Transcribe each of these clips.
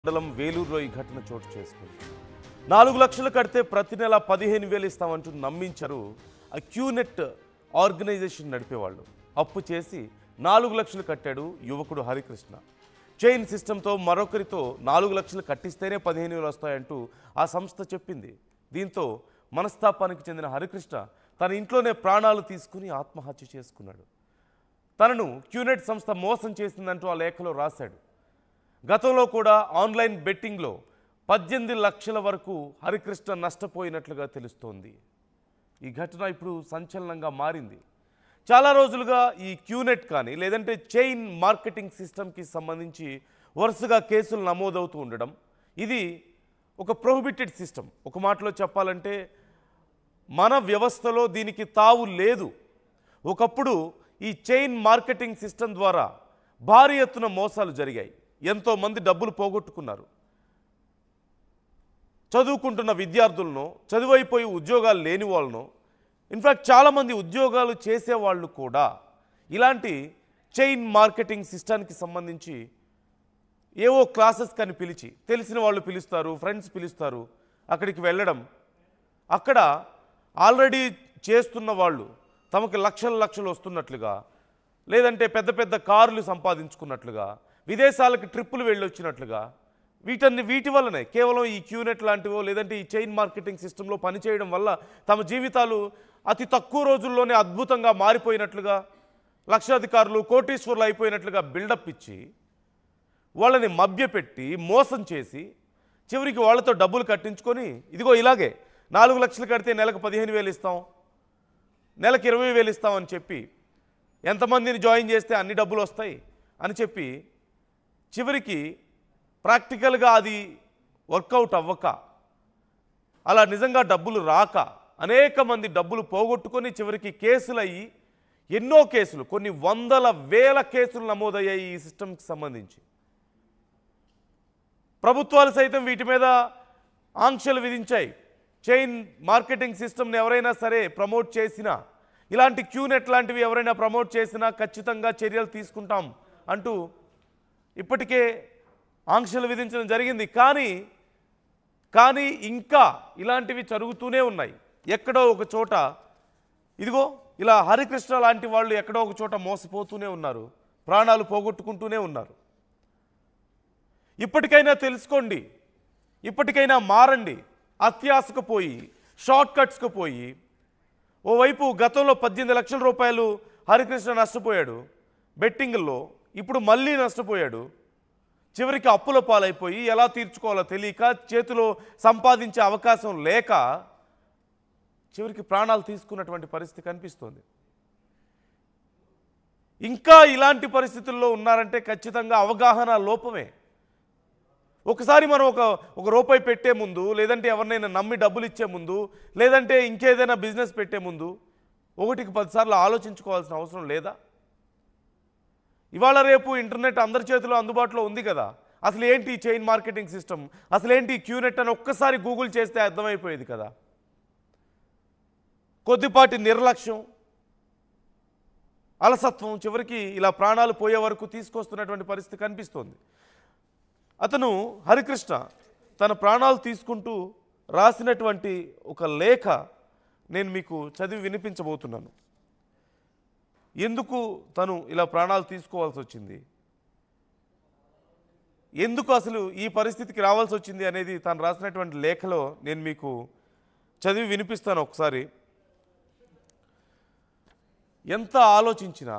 మండలం వేలూరులో ఈ ఘటన చోటు చేసుకుంది. 4 లక్షలు కడితే ప్రతి నెల 15,000 ఇస్తామంటూ నమ్మించారు ఆ క్యూనెట్ ఆర్గనైజేషన్ నడిపేవాళ్ళు. అప్పు చేసి 4 లక్షలు కట్టాడు యువకుడు హరికృష్ణ. చైన్ సిస్టంతో మరొకరితో 4 లక్షలు కట్టిస్తేనే 15,000 వస్తాయంటూ ఆ సంస్థ చెప్పింది. దీంతో మనస్తాపానికి చెందిన హరికృష్ణ తన ఇంట్లోనే ప్రాణాలు తీసుకుని ఆత్మహత్య చేసుకున్నాడు. తనను క్యూనెట్ సంస్థ మోసం చేసిందంటూ ఆ లేఖలో రాశాడు. గతంలో కూడా ఆన్లైన్ బెట్టింగ్లో 18 లక్షల వరకు హరికృష్ణ నష్టపోయినట్లుగా తెలుస్తోంది. ఈ ఘటన ఇప్పుడు సంచలనంగా మారింది. చాలా రోజులుగా ఈ క్యూనెట్ కానీ లేదంటే చైన్ మార్కెటింగ్ సిస్టమ్కి సంబంధించి వరుసగా కేసులు నమోదవుతూ ఉండడం, ఇది ఒక ప్రొహిబిటెడ్ సిస్టమ్. ఒక మాటలో చెప్పాలంటే మన వ్యవస్థలో దీనికి తావు లేదు. ఒకప్పుడు ఈ చైన్ మార్కెటింగ్ సిస్టమ్ ద్వారా భారీ ఎత్తున మోసాలు జరిగాయి. ఎంతోమంది డబ్బులు పోగొట్టుకున్నారు. చదువుకుంటున్న విద్యార్థులను, చదువైపోయి ఉద్యోగాలు లేని వాళ్ళను, ఇన్ఫ్యాక్ట్ చాలామంది ఉద్యోగాలు చేసేవాళ్ళు కూడా ఇలాంటి చైన్ మార్కెటింగ్ సిస్టానికి సంబంధించి ఏవో క్లాసెస్ కానీ పిలిచి, తెలిసిన వాళ్ళు పిలుస్తారు, ఫ్రెండ్స్ పిలుస్తారు, అక్కడికి వెళ్ళడం, అక్కడ ఆల్రెడీ చేస్తున్న వాళ్ళు తమకు లక్షలు వస్తున్నట్లుగా, లేదంటే పెద్ద పెద్ద కార్లు సంపాదించుకున్నట్లుగా, విదేశాలకు ట్రిప్పులు వెళ్ళొచ్చినట్లుగా, వీటి వల్లనే కేవలం ఈ క్యూనెట్ లాంటివో లేదంటే ఈ చైన్ మార్కెటింగ్ సిస్టంలో పనిచేయడం వల్ల తమ జీవితాలు అతి తక్కువ రోజుల్లోనే అద్భుతంగా మారిపోయినట్లుగా, లక్షాధికారులు కోటీశ్వరులు అయిపోయినట్లుగా బిల్డప్ ఇచ్చి వాళ్ళని మభ్యపెట్టి మోసం చేసి చివరికి వాళ్ళతో డబ్బులు కట్టించుకొని, ఇదిగో ఇలాగే 4 లక్షలు కడితే నెలకు 15,000 ఇస్తాం, నెలకు 20,000 ఇస్తామని చెప్పి, ఎంతమందిని జాయిన్ చేస్తే అన్ని డబ్బులు వస్తాయి అని చెప్పి చివరికి ప్రాక్టికల్గా అది వర్కౌట్ అవ్వక, అలా నిజంగా డబ్బులు రాక అనేక మంది డబ్బులు పోగొట్టుకొని చివరికి కేసులు అయ్యి, ఎన్నో కేసులు, కొన్ని వందల వేల కేసులు నమోదయ్యాయి ఈ సిస్టమ్కి సంబంధించి. ప్రభుత్వాలు సైతం వీటి మీద ఆంక్షలు విధించాయి. చైన్ మార్కెటింగ్ సిస్టమ్ని ఎవరైనా సరే ప్రమోట్ చేసినా, ఇలాంటి క్యూనెట్ లాంటివి ఎవరైనా ప్రమోట్ చేసినా ఖచ్చితంగా చర్యలు తీసుకుంటాం అంటూ ఇప్పటికే ఆంక్షలు విధించడం జరిగింది. కానీ ఇంకా ఇలాంటివి జరుగుతూనే ఉన్నాయి. ఎక్కడో ఒక చోట ఇదిగో ఇలా హరికృష్ణ లాంటి వాళ్ళు ఎక్కడో ఒక చోట మోసపోతూనే ఉన్నారు, ప్రాణాలు పోగొట్టుకుంటూనే ఉన్నారు. ఇప్పటికైనా తెలుసుకోండి, ఇప్పటికైనా మారండి. అత్యాశకు పోయి, షార్ట్ కట్స్కు పోయి, ఓవైపు గతంలో 18 లక్షల రూపాయలు హరికృష్ణ నష్టపోయాడు బెట్టింగ్లో, ఇప్పుడు మళ్ళీ నష్టపోయాడు. చివరికి అప్పుల పాలైపోయి ఎలా తీర్చుకోవాలో తెలియక, చేతిలో సంపాదించే అవకాశం లేక చివరికి ప్రాణాలు తీసుకున్నటువంటి పరిస్థితి కనిపిస్తోంది. ఇంకా ఇలాంటి పరిస్థితుల్లో ఉన్నారంటే ఖచ్చితంగా అవగాహన లోపమే. ఒకసారి మనం ఒక రూపాయి పెట్టే ముందు, లేదంటే ఎవరినైనా నమ్మి డబ్బులు ఇచ్చే ముందు, లేదంటే ఇంకేదైనా బిజినెస్ పెట్టే ముందు 1కి 10 సార్లు ఆలోచించుకోవాల్సిన అవసరం లేదా? ఇవాళ రేపు ఇంటర్నెట్ అందరి చేతిలో అందుబాటులో ఉంది కదా. అసలు ఏంటి చైన్ మార్కెటింగ్ సిస్టమ్, అసలు ఏంటి క్యూనెట్ అని ఒక్కసారి గూగుల్ చేస్తే అర్థమైపోయేది కదా. కొద్దిపాటి నిర్లక్ష్యం, అలసత్వం చివరికి ఇలా ప్రాణాలు పోయే వరకు తీసుకొస్తున్నటువంటి పరిస్థితి కనిపిస్తోంది. అతను హరికృష్ణ తన ప్రాణాలు తీసుకుంటూ రాసినటువంటి ఒక లేఖ నేను మీకు చదివి వినిపించబోతున్నాను. ఎందుకు తను ఇలా ప్రాణాలు తీసుకోవాల్సి వచ్చింది, ఎందుకు అసలు ఈ పరిస్థితికి రావాల్సి వచ్చింది అనేది తను రాసినటువంటి లేఖలో నేను మీకు చదివి వినిపిస్తాను ఒకసారి. ఎంత ఆలోచించినా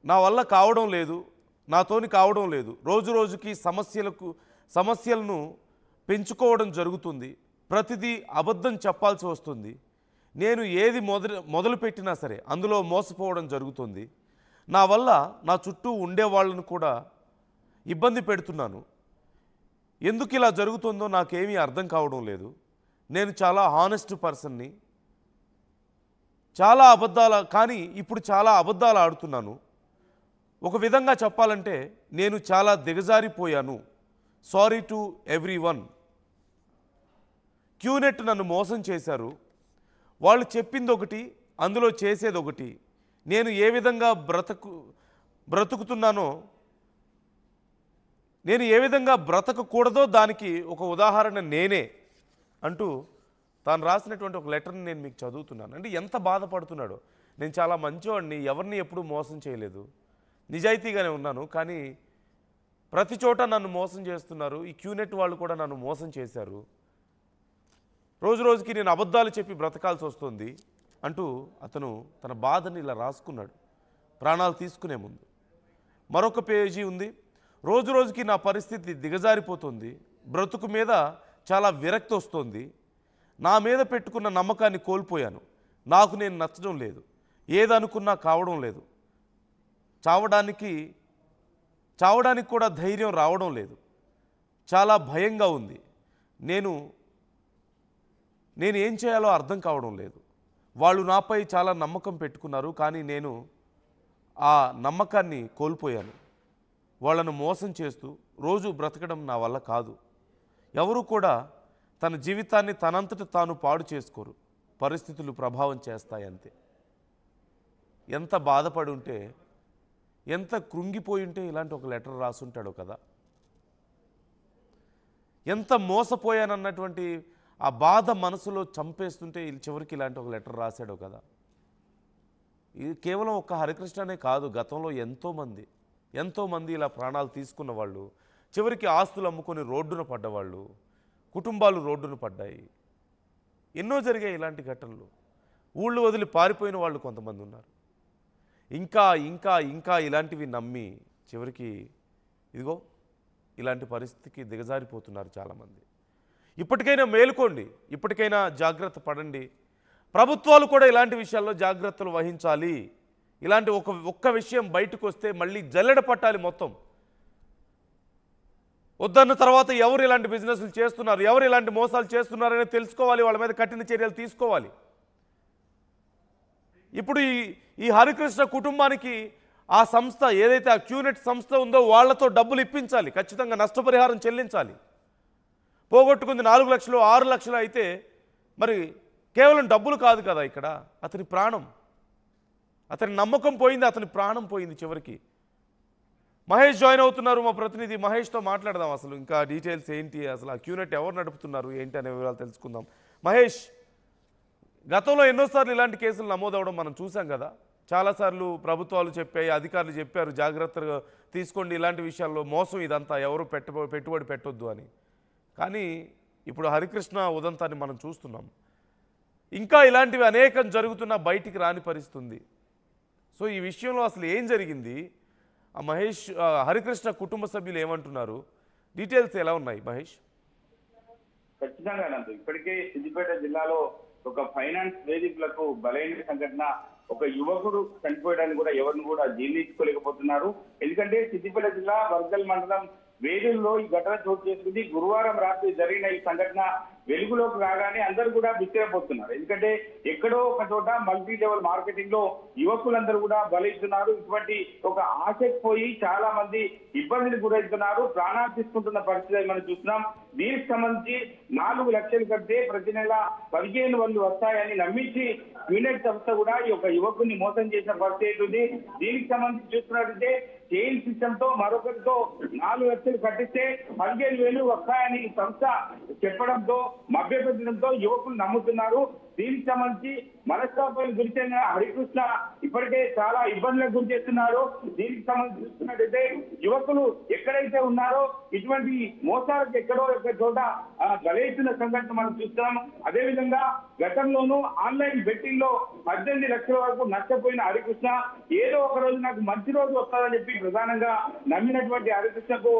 నా వల్ల కావడం లేదు, నాతోని కావడం లేదు. రోజు రోజుకి సమస్యలను పెంచుకోవడం జరుగుతుంది. ప్రతిదీ అబద్ధం చెప్పాల్సి వస్తుంది. నేను ఏది మొదలుపెట్టినా సరే అందులో మోసపోవడం జరుగుతుంది. నా వల్ల నా చుట్టూ ఉండేవాళ్ళను కూడా ఇబ్బంది పెడుతున్నాను. ఎందుకు ఇలా జరుగుతుందో నాకేమీ అర్థం కావడం లేదు. నేను చాలా హానెస్ట్ పర్సన్ని, కానీ ఇప్పుడు చాలా అబద్ధాలు ఆడుతున్నాను. ఒక విధంగా చెప్పాలంటే నేను చాలా దిగజారిపోయాను. Sorry to everyone. క్యూనెట్ నన్ను మోసం చేశారు. వాళ్ళు చెప్పింది ఒకటి, అందులో చేసేది ఒకటి. నేను ఏ విధంగా బ్రతుకుతున్నానో నేను ఏ విధంగా బ్రతకకూడదో దానికి ఒక ఉదాహరణ నేనే అంటూ తాను రాసినటువంటి ఒక లెటర్ని నేను మీకు చదువుతున్నాను. అంటే ఎంత బాధపడుతున్నాడో. నేను చాలా మంచివాడిని, ఎవరిని ఎప్పుడూ మోసం చేయలేదు, నిజాయితీగానే ఉన్నాను, కానీ ప్రతి చోట నన్ను మోసం చేస్తున్నారు, ఈ క్యూనెట్ వాళ్ళు కూడా నన్ను మోసం చేశారు, రోజు రోజుకి నేను అబద్ధాలు చెప్పి బ్రతకాల్సి వస్తుంది అంటూ అతను తన బాధని ఇలా రాసుకున్నాడు ప్రాణాలు తీసుకునే ముందు. మరొక పేజీ ఉంది. రోజు రోజుకి నా పరిస్థితి దిగజారిపోతుంది, బ్రతుకు మీద చాలా విరక్తి వస్తుంది, నా మీద పెట్టుకున్న నమ్మకాన్ని కోల్పోయాను, నాకు నేను నచ్చడం లేదు, ఏదనుకున్నా కావడం లేదు, చావడానికి కూడా ధైర్యం రావడం లేదు, చాలా భయంగా ఉంది, నేను ఏం చేయాలో అర్థం కావడం లేదు, వాళ్ళు నాపై చాలా నమ్మకం పెట్టుకున్నారు, కానీ నేను ఆ నమ్మకాన్ని కోల్పోయాను, వాళ్ళను మోసం చేస్తూ రోజు బ్రతకడం నా వల్ల కాదు, ఎవరు కూడా తన జీవితాన్ని తనంతట తాను పాడు చేసుకోరు, పరిస్థితులు ప్రభావం చేస్తాయి అంతే. ఎంత బాధపడి ఉంటే, ఎంత కృంగిపోయి ఉంటే ఇలాంటి ఒక లెటర్ రాసుంటాడో కదా. ఎంత మోసపోయానన్నటువంటి ఆ బాధ మనసులో చంపేస్తుంటే చివరికి ఇలాంటి ఒక లెటర్ రాశాడో కదా. ఇది కేవలం ఒక్క హరికృష్ణనే కాదు, గతంలో ఎంతోమంది ఇలా ప్రాణాలు తీసుకున్న వాళ్ళు, చివరికి ఆస్తులు అమ్ముకొని రోడ్డున పడ్డవాళ్ళు, కుటుంబాలు రోడ్డున పడ్డాయి, ఎన్నో జరిగాయి ఇలాంటి ఘటనలు. ఊళ్ళు వదిలి పారిపోయిన వాళ్ళు కొంతమంది ఉన్నారు. ఇంకా ఇంకా ఇంకా ఇలాంటివి నమ్మి చివరికి ఇదిగో ఇలాంటి పరిస్థితికి దిగజారిపోతున్నారు చాలామంది. ఇప్పటికైనా మేలుకోండి, ఇప్పటికైనా జాగ్రత్త పడండి. ప్రభుత్వాలు కూడా ఇలాంటి విషయాల్లో జాగ్రత్తలు వహించాలి. ఇలాంటి ఒక్క విషయం బయటకు వస్తే మళ్ళీ జల్లెడ పట్టాలి మొత్తం. వద్దన్న తర్వాత ఎవరు ఇలాంటి బిజినెస్లు చేస్తున్నారు, ఎవరు ఇలాంటి మోసాలు చేస్తున్నారని తెలుసుకోవాలి, వాళ్ళ మీద కఠిన చర్యలు తీసుకోవాలి. ఇప్పుడు ఈ హరికృష్ణ కుటుంబానికి ఆ సంస్థ ఏదైతే ఆ క్యూనెట్ సంస్థ ఉందో వాళ్ళతో డబ్బులు ఇప్పించాలి, ఖచ్చితంగా నష్టపరిహారం చెల్లించాలి. పోగొట్టుకుంది 4 లక్షలు 6 లక్షలు అయితే మరి కేవలం డబ్బులు కాదు కదా, ఇక్కడ అతని ప్రాణం, అతని నమ్మకం పోయింది, అతని ప్రాణం పోయింది చివరికి. మహేష్ జాయిన్ అవుతున్నారు, మా ప్రతినిధి మహేష్తో మాట్లాడదాం. అసలు ఇంకా డీటెయిల్స్ ఏంటి, అసలు ఆ క్యూనెట్ ఎవరు నడుపుతున్నారు ఏంటి అనే వివరాలు తెలుసుకుందాం. మహేష్, గతంలో ఎన్నోసార్లు ఇలాంటి కేసులు నమోదవడం మనం చూసాం కదా, చాలాసార్లు ప్రభుత్వాలు చెప్పాయి, అధికారులు చెప్పారు జాగ్రత్తగా తీసుకోండి, ఇలాంటి విషయాల్లో మోసం ఇదంతా, ఎవరు పెట్టుబడి పెట్టొద్దు అని. కానీ ఇప్పుడు హరికృష్ణ ఉదంతాన్ని మనం చూస్తున్నాం, ఇంకా ఇలాంటివి అనేకం జరుగుతున్నా బయటికి రాని పరిస్థితుంది. సో ఈ విషయంలో అసలు ఏం జరిగింది, ఆ మహేష్ హరికృష్ణ కుటుంబ సభ్యులు ఏమంటున్నారు, డీటెయిల్స్ ఎలా ఉన్నాయి మహేష్? ఖచ్చితంగా అనంత్, ఇప్పటికే సిద్దిపేట జిల్లాలో ఒక ఫైనాన్స్ వేధింపులకు బలైన సంఘటన, ఒక యువకుడు చనిపోయడానికి కూడా ఎవరిని కూడా జీర్ణించుకోలేకపోతున్నారు. ఎందుకంటే సిద్దిపేట జిల్లా వర్గల్ మండలం వేదుల్లో ఈ ఘటన చోటు చేసుకుంది. గురువారం రాత్రి జరిగిన ఈ సంఘటన వెలుగులోకి రాగానే అందరూ కూడా బిత్తరపోతున్నారు. ఎందుకంటే ఎక్కడో ఒక చోట మల్టీ లెవెల్ మార్కెటింగ్ లో యువకులందరూ కూడా బలైతున్నారు. ఇటువంటి ఒక ఆశకు పోయి చాలా మంది ఇబ్బందిని గురవుతున్నారు, ప్రాణాలు తీసుకుంటున్న పరిస్థితి మనం చూస్తున్నాం. దీనికి సంబంధించి 4 లక్షలు కడితే ప్రతి నెల 15,000 వస్తాయని నమ్మించి యూనిట్ సంస్థ కూడా ఈ యొక్క యువకుని మోసం చేసిన పరిస్థితి ఉంది. దీనికి సంబంధించి చూస్తున్నట్లయితే చైన్ సిస్టమ్ తో మరొకరితో 4 లక్షలు కట్టిస్తే 15,000 వస్తాయని సంస్థ చెప్పడంతో, మభ్యపెట్టడంతో యువకులు నమ్ముతున్నారు. దీనికి సంబంధించి మనస్తాపాలకు గురిచిన హరికృష్ణ ఇప్పటికే చాలా ఇబ్బందులకు గురి చేస్తున్నారు. దీనికి సంబంధించి చూస్తున్నట్టయితే యువకులు ఎక్కడైతే ఉన్నారో ఇటువంటి మోసాలకు ఎక్కడో ఒక చోట బలైతున్న సంఘటన మనం చూస్తున్నాం. అదేవిధంగా గతంలోనూ ఆన్లైన్ బెట్టింగ్ లో 18 లక్షల వరకు నష్టపోయిన హరికృష్ణ ఏదో ఒక రోజు నాకు మంచి రోజు వస్తుందని చెప్పి ప్రధానంగా నమ్మినటువంటి హరికృష్ణకు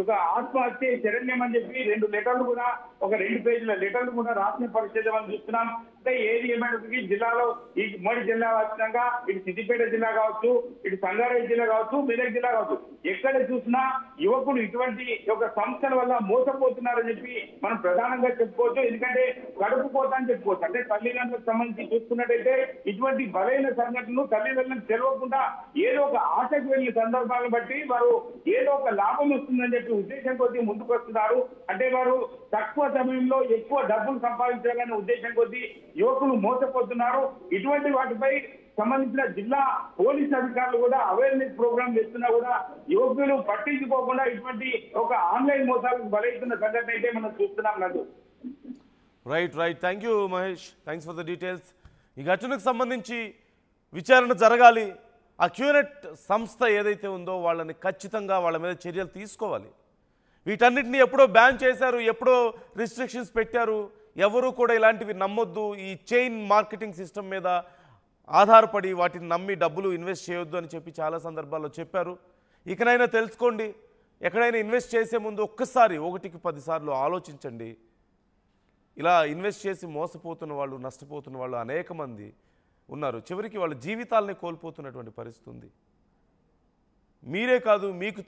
ఒక ఆత్మహత్య శరణ్యం అని చెప్పి 2 లెటర్లు కూడా, ఒక 2 పేజీల లెటర్లు కూడా రాసిన పరిస్థితి మనం చూస్తున్నాం. అంటే ఏది ఏమైనప్పటికీ జిల్లాలో ఈ ఉమ్మడి జిల్లా వ్యాప్తంగా ఇటు సిద్దిపేట జిల్లా కావచ్చు, ఇటు సంగారెడ్డి జిల్లా కావచ్చు, మెదక్ జిల్లా కావచ్చు, ఎక్కడ చూసినా యువకులు ఇటువంటి ఒక సంస్థల వల్ల మోసపోతున్నారని చెప్పి మనం ప్రధానంగా చెప్పుకోవచ్చు. ఎందుకంటే కడుపు పోతా అని చెప్పుకోవచ్చు. అంటే తల్లిదండ్రులకు సంబంధించి చూసుకున్నట్టయితే ఇటువంటి బలైన సంఘటనలు తల్లిదండ్రులకు తెలియకుండా ఏదో ఒక ఆశకు వెళ్ళిన సందర్భాలను బట్టి వారు ఏదో ఒక లాభం వస్తుందని చెప్పి ఉద్దేశం కొద్దీ ముందుకు వస్తున్నారు. అంటే వారు తక్కువ సమయంలో ఎక్కువ డబ్బులు సంపాదించాలనే ఉద్దేశం కొద్దీ యువకులు మోసపోతున్నారు. ఇటువంటి వాటిపై సంబంధించిన జిల్లా పోలీస్ అధికారులు కూడా అవేర్నెస్ ప్రోగ్రామ్ చేస్తున్నా కూడా యువకులు పట్టించుకోకుండా ఇటువంటి ఒక ఆన్లైన్ మోసాలకు బలవుతున్న సంఘటన అయితే మనం చూస్తున్నాం నందు. Right thank you Mahesh, thanks for the details. ఈ ఘటనకు సంబంధించి విచారణ జరగాలి. ఆ క్యూనెట్ సంస్థ ఏదైతే ఉందో వాళ్ళని ఖచ్చితంగా వాళ్ళ మీద చర్యలు తీసుకోవాలి. వీటన్నిటిని ఎప్పుడో బ్యాన్ చేశారు, ఎప్పుడో రిస్ట్రిక్షన్స్ పెట్టారు. ఎవరు కూడా ఇలాంటివి నమ్మొద్దు, ఈ చైన్ మార్కెటింగ్ సిస్టమ్ మీద ఆధారపడి వాటిని నమ్మి డబ్బులు ఇన్వెస్ట్ చేయొద్దు అని చెప్పి చాలా సందర్భాల్లో చెప్పారు. ఇకనైనా తెలుసుకోండి, ఎక్కడైనా ఇన్వెస్ట్ చేసే ముందు ఒక్కసారి 1కి 10 సార్లు ఆలోచించండి. ఇలా ఇన్వెస్ట్ చేసి మోసపోతున్న వాళ్ళు, నష్టపోతున్న వాళ్ళు అనేక మంది ఉన్నారు. చివరికి వాళ్ళ జీవితాలని కోల్పోతున్నటువంటి పరిస్థితి ఉంది. మీరే కాదు, మీకు